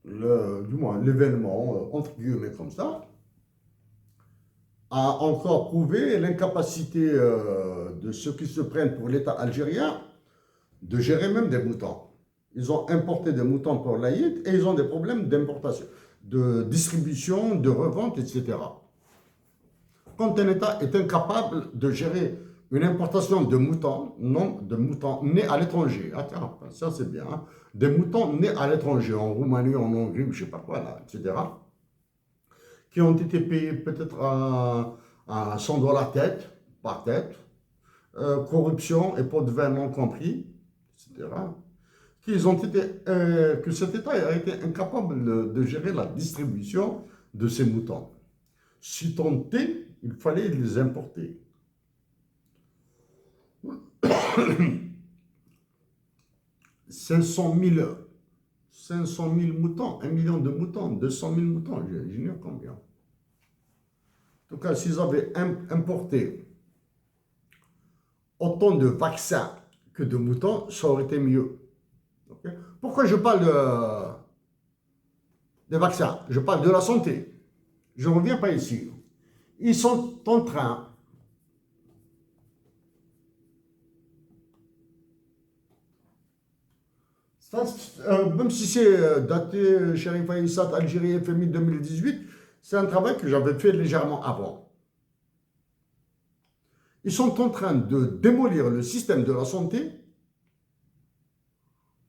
du moins l'événement, entre guillemets comme ça, a encore prouvé l'incapacité de ceux qui se prennent pour l'État algérien de gérer même des moutons. Ils ont importé des moutons pour l'Aïd et ils ont des problèmes d'importation, de distribution, de revente, etc. Quand un État est incapable de gérer une importation de moutons, non, de moutons nés à l'étranger, ah tiens, ça c'est bien, hein, des moutons nés à l'étranger, en Roumanie, en Hongrie, je ne sais pas quoi, là, etc., qui ont été payés peut-être à 100 dollars tête, par tête, corruption et pot de vin non compris, etc., que cet État a été incapable de gérer la distribution de ces moutons. Si tant est, il fallait les importer. 500 000, 500 000 moutons, 1 million de moutons, 200 000 moutons, j'ignore combien. En tout cas, s'ils avaient importé autant de vaccins que de moutons, ça aurait été mieux. Okay. Pourquoi je parle des vaccins? Je parle de la santé. Je ne reviens pas ici. Ils sont en train ça, même si c'est daté Sherif Aïssat, Algérie FMI 2018, c'est un travail que j'avais fait légèrement avant. Ils sont en train de démolir le système de la santé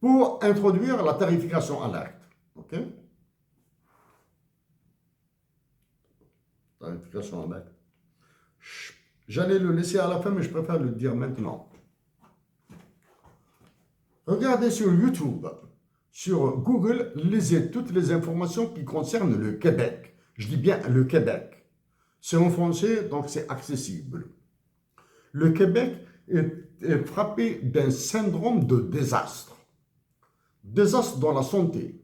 pour introduire la tarification à l'acte. Ok? Tarification à l'acte. J'allais le laisser à la fin, mais je préfère le dire maintenant. Regardez sur YouTube, sur Google, lisez toutes les informations qui concernent le Québec. Je dis bien le Québec. C'est en français, donc c'est accessible. Le Québec est frappé d'un syndrome de désastre. Désastre dans la santé,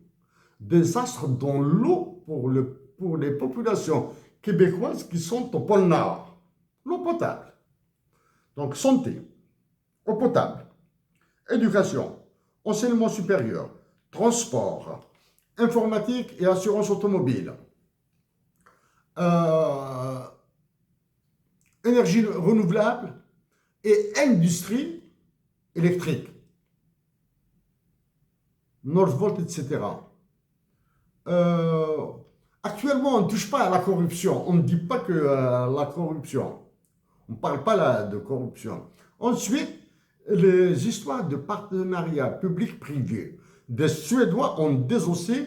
désastre dans l'eau pour les populations québécoises qui sont au pôle Nord. L'eau potable. Donc santé, eau potable, éducation, enseignement supérieur, transport, informatique et assurance automobile, énergie renouvelable et industrie électrique, Northvolt, etc. Actuellement, on ne touche pas à la corruption. On ne dit pas que la corruption. On ne parle pas là de corruption. Ensuite, les histoires de partenariat public-privé. Des Suédois ont désossé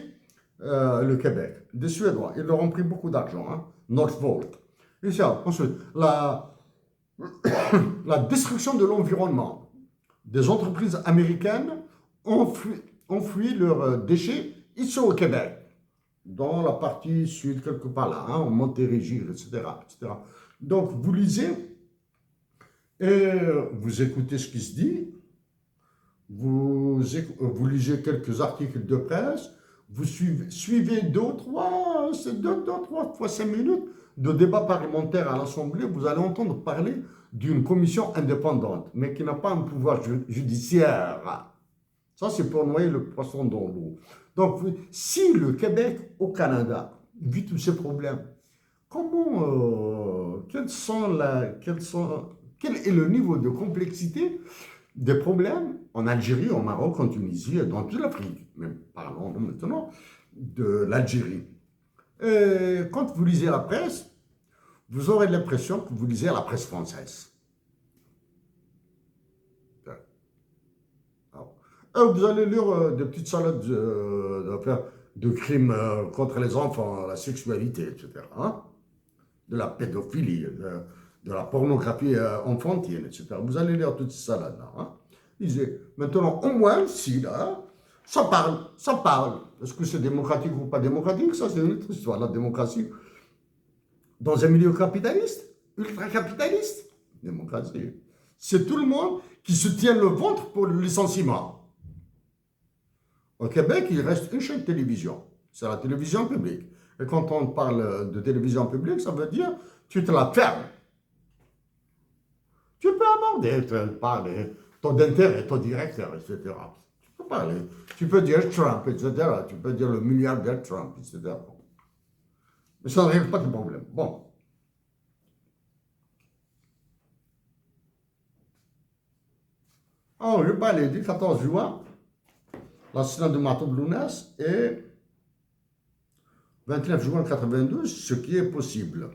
le Québec. Des Suédois. Ils leur ont pris beaucoup d'argent. Hein? Northvolt. Et ça, ensuite, la destruction de l'environnement. Des entreprises américaines ont fui leurs déchets ici au Québec, dans la partie sud, quelque part là, hein, en Montérégie, etc., etc. Donc, vous lisez et vous écoutez ce qui se dit, vous lisez quelques articles de presse, vous suivez deux, trois fois 5 minutes de débat parlementaire à l'Assemblée, vous allez entendre parler d'une commission indépendante, mais qui n'a pas un pouvoir judiciaire. Ça, c'est pour noyer le poisson dans l'eau. Donc, si le Québec au Canada vit tous ces problèmes, quel est le niveau de complexité des problèmes en Algérie, au Maroc, en Tunisie et dans toute l'Afrique? Même parlons maintenant de l'Algérie. Quand vous lisez la presse, vous aurez l'impression que vous lisez la presse française. Vous allez lire des petites salades de crimes contre les enfants, la sexualité, etc. Hein? De la pédophilie, de la pornographie enfantine, etc. Vous allez lire toutes ces salades-là. Hein? Maintenant, au moins, si là, ça parle, ça parle. Est-ce que c'est démocratique ou pas démocratique? Ça, c'est une autre histoire. La démocratie, dans un milieu capitaliste, ultra-capitaliste, démocratie, c'est tout le monde qui se tient le ventre pour le licenciement. Au Québec, il reste une chaîne de télévision. C'est la télévision publique. Et quand on parle de télévision publique, ça veut dire tu te la fermes. Tu peux aborder, parler, ton intérêt, ton directeur, etc. Tu peux parler. Tu peux dire Trump, etc. Tu peux dire le milliardaire Trump, etc. Mais ça ne règle pas de problème. Bon. Alors, je parlais du 14 juin, l'assassinat de Matou Blounès, et 29 juin 92, ce qui est possible.